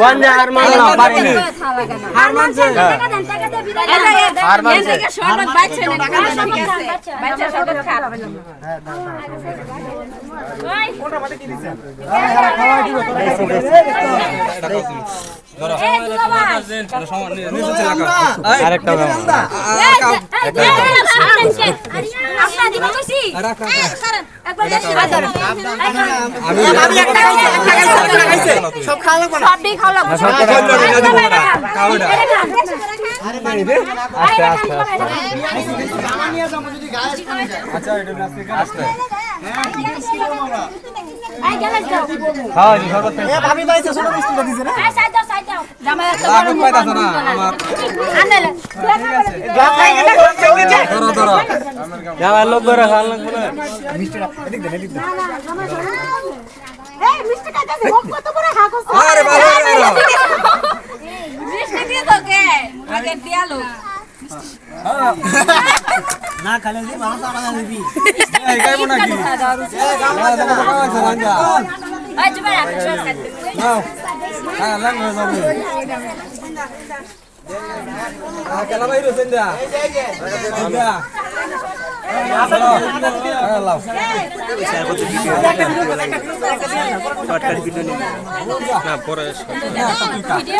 কোন যে হার মানলাম পারিনি হার মানছে টাকা দেন হার মানছে শরবত বাইছে না টাকা দেন ঠিক আছে বাইছে শরবত খা ওই কোনটা মাঝে কি দিছেন এই দুলা ভাই আরেকটা আপনারা দিবেন কইছি একবার আমি একটা খাইছে সব খাওয়া লাগবে না সবই খাওয়া লাগবে কাউডা আস্তে আস্তে আচ্ছা এটা নাস্তি আস্তে আই গেলে যাও হ্যাঁ জি সর্বত এ ভাবি বাইছে ছোট মিষ্টিটা দিছে না আই সাইড দাও জামাই একটা লাভ পাইতাছ না আমার আনলে গ্লাস খাই গেলে ধরো ধরো যাওয়ার লোক করে খাওয়া লাগবে না মিষ্টিটা এদিক দেন এদিক দেন এই মিষ্টি খাইতেছি ভোগ কত বড় হাগো আরে ভালো হলো মিষ্টি দিয়ে তোকে আগে দিয়ালো না খালে দি মানুষ আমাদের দিবি এই গাইব নাকি এই গামলা দাও কাছে রাঞ্জা আই জুবা একশো খাইতে নাও হ্যাঁ লাগ হয়ে যাবে কেলা বাইরে সেন্ডা সেন্ডা লাও শর্টকাট ভিডিও না পরে ভিডিও